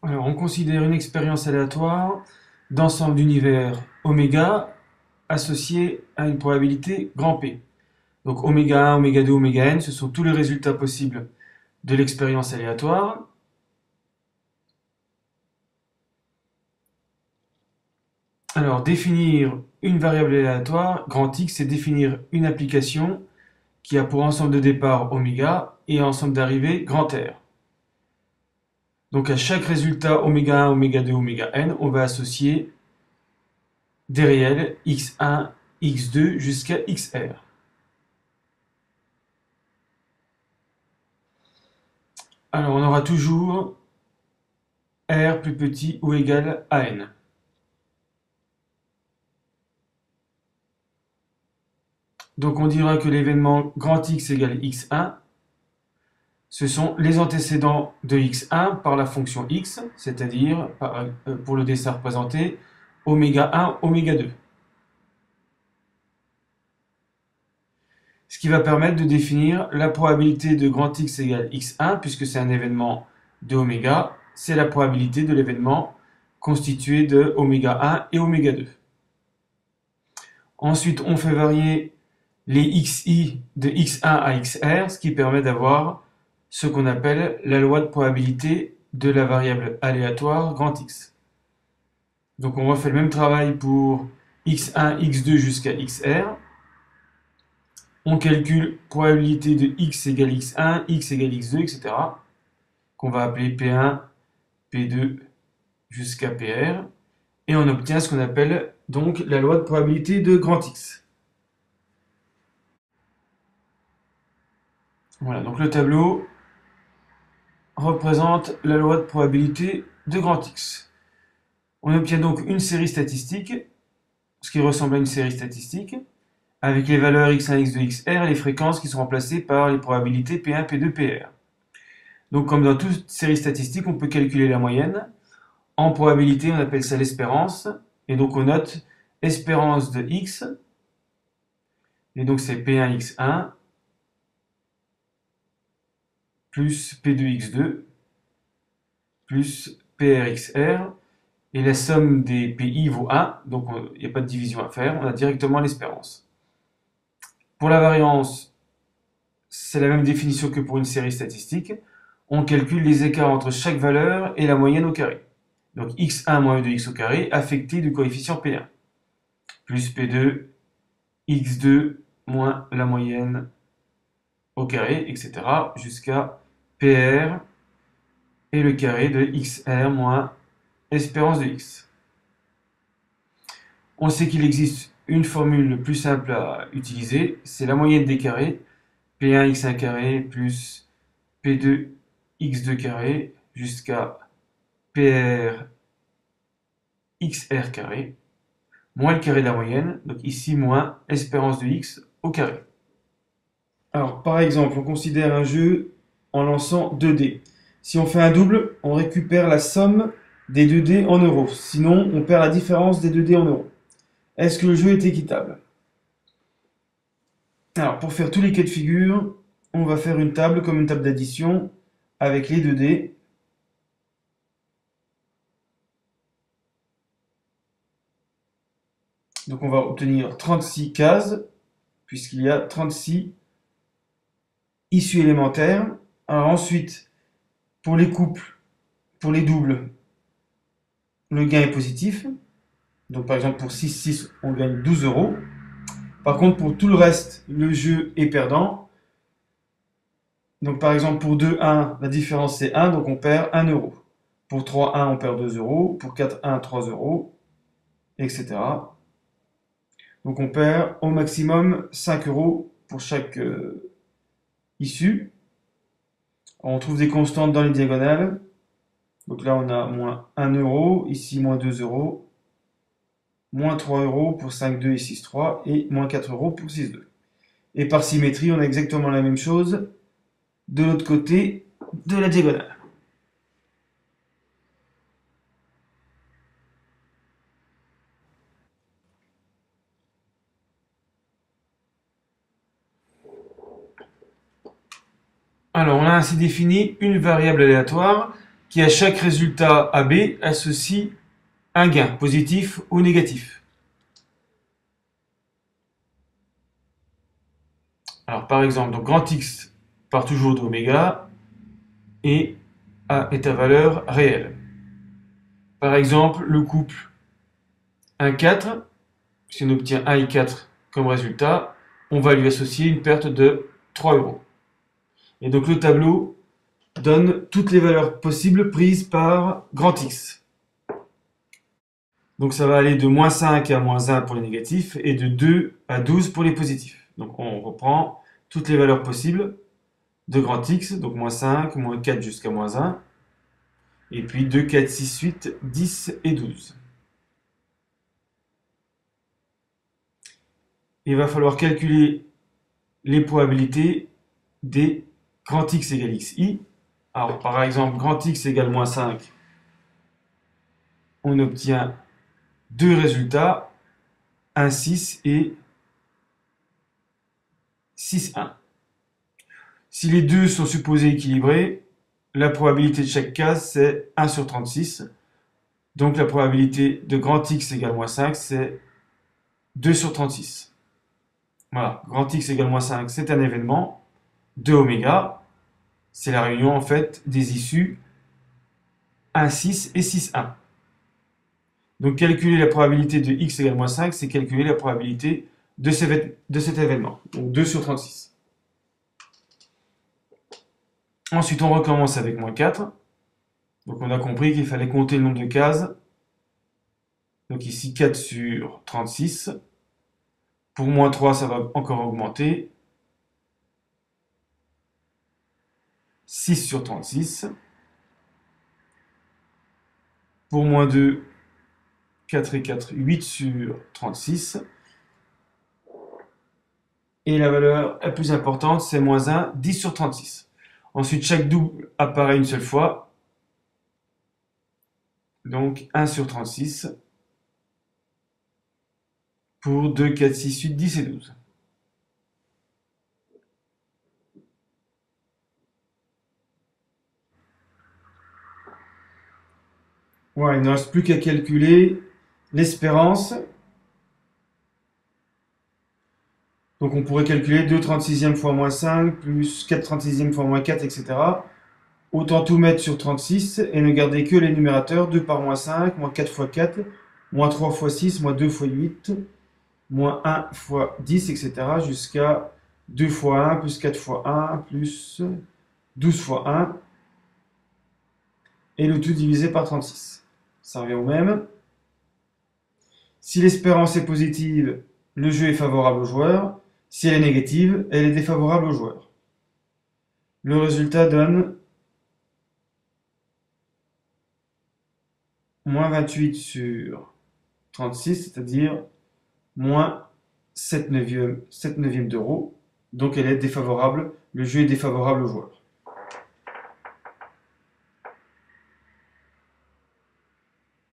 Alors, on considère une expérience aléatoire d'ensemble d'univers oméga associé à une probabilité grand P. Donc oméga 1, oméga 2, oméga n, ce sont tous les résultats possibles de l'expérience aléatoire. Alors, définir une variable aléatoire, grand X, c'est définir une application qui a pour ensemble de départ oméga et ensemble d'arrivée grand R. Donc à chaque résultat oméga 1, oméga 2, oméga n, on va associer des réels x1, x2 jusqu'à xr. Alors on aura toujours r plus petit ou égal à n. Donc on dira que l'événement grand X égale x1, ce sont les antécédents de x1 par la fonction x, c'est-à-dire pour le dessin représenté, oméga 1, oméga 2. Ce qui va permettre de définir la probabilité de grand X égale x1, puisque c'est un événement de oméga, c'est la probabilité de l'événement constitué de oméga 1 et oméga 2. Ensuite, on fait varier les xi de x1 à xr, ce qui permet d'avoir ce qu'on appelle la loi de probabilité de la variable aléatoire grand X. Donc on refait le même travail pour x1, x2 jusqu'à xr. On calcule probabilité de x égale x1, x égale x2, etc. qu'on va appeler P1, P2 jusqu'à PR. Et on obtient ce qu'on appelle donc la loi de probabilité de grand X. Voilà, donc le tableau représente la loi de probabilité de grand X. On obtient donc une série statistique, ce qui ressemble à une série statistique, avec les valeurs x1, x2, xr et les fréquences qui sont remplacées par les probabilités P1, P2, PR. Donc comme dans toute série statistique, on peut calculer la moyenne. En probabilité, on appelle ça l'espérance. Et donc on note espérance de x, et donc c'est P1x1 plus P2x2 plus PRXR, et la somme des PI vaut 1, donc il n'y a pas de division à faire, on a directement l'espérance. Pour la variance, c'est la même définition que pour une série statistique. On calcule les écarts entre chaque valeur et la moyenne au carré. Donc x1 moins e de x au carré affecté du coefficient P1, plus P2, x2 moins la moyenne au carré, etc. jusqu'à PR et le carré de xr moins espérance de x. On sait qu'il existe une formule plus simple à utiliser, c'est la moyenne des carrés, P1 x1 carré plus P2 x2 carré jusqu'à PR xr carré, moins le carré de la moyenne, donc ici moins espérance de x au carré. Alors par exemple, on considère un jeu en lançant 2 dés. Si on fait un double, on récupère la somme des 2 dés en euros. Sinon, on perd la différence des 2 dés en euros. Est-ce que le jeu est équitable? Alors, pour faire tous les cas de figure, on va faire une table comme une table d'addition avec les 2 dés. Donc, on va obtenir 36 cases, puisqu'il y a 36 issues élémentaires. Alors, ensuite, pour les couples, pour les doubles, le gain est positif. Donc, par exemple, pour 6-6, on gagne 12 euros. Par contre, pour tout le reste, le jeu est perdant. Donc, par exemple, pour 2-1, la différence c'est 1, donc on perd 1 euro. Pour 3-1, on perd 2 euros. Pour 4-1, 3 euros, etc. Donc, on perd au maximum 5 euros pour chaque issue. On trouve des constantes dans les diagonales. Donc là, on a moins 1 euro, ici moins 2 euros, moins 3 euros pour 5,2 et 6,3, et moins 4 euros pour 6,2. Et par symétrie, on a exactement la même chose de l'autre côté de la diagonale. Alors, on a ainsi défini une variable aléatoire qui à chaque résultat AB associe un gain, positif ou négatif. Alors par exemple, donc grand X part toujours de oméga et A est à valeur réelle. Par exemple, le couple 1,4, si on obtient 1,4 comme résultat, on va lui associer une perte de 3 euros. Et donc le tableau donne toutes les valeurs possibles prises par grand X. Donc ça va aller de moins 5 à moins 1 pour les négatifs et de 2 à 12 pour les positifs. Donc on reprend toutes les valeurs possibles de grand X, donc moins 5, moins 4 jusqu'à moins 1, et puis 2, 4, 6, 8, 10 et 12. Il va falloir calculer les probabilités des grand X égale XI. Alors par exemple, grand X égale moins 5, on obtient deux résultats, 1, 6 et 6, 1. Si les deux sont supposés équilibrés, la probabilité de chaque case, c'est 1 sur 36. Donc la probabilité de grand X égale moins 5, c'est 2 sur 36. Voilà, grand X égale moins 5, c'est un événement. 2 oméga, c'est la réunion en fait des issues 1, 6 et 6, 1. Donc calculer la probabilité de X égale moins 5, c'est calculer la probabilité de cet événement. Donc 2 sur 36. Ensuite, on recommence avec moins 4. Donc on a compris qu'il fallait compter le nombre de cases. Donc ici 4 sur 36. Pour moins 3, ça va encore augmenter. 6 sur 36. Pour moins 2, 4 et 4, 8 sur 36. Et la valeur la plus importante, c'est moins 1, 10 sur 36. Ensuite, chaque double apparaît une seule fois. Donc 1 sur 36 pour 2, 4, 6, 8, 10 et 12. Ouais, il ne reste plus qu'à calculer l'espérance. Donc on pourrait calculer 2 36e fois moins 5 plus 4 36e fois moins 4, etc. Autant tout mettre sur 36 et ne garder que les numérateurs. 2 par moins 5, moins 4 fois 4, moins 3 fois 6, moins 2 fois 8, moins 1 fois 10, etc. jusqu'à 2 fois 1 plus 4 fois 1 plus 12 fois 1. Et le tout divisé par 36. Ça revient au même. Si l'espérance est positive, le jeu est favorable au joueur. Si elle est négative, elle est défavorable au joueur. Le résultat donne moins 28 sur 36, c'est-à-dire moins 7 neuvièmes d'euros. Donc elle est défavorable, le jeu est défavorable au joueur.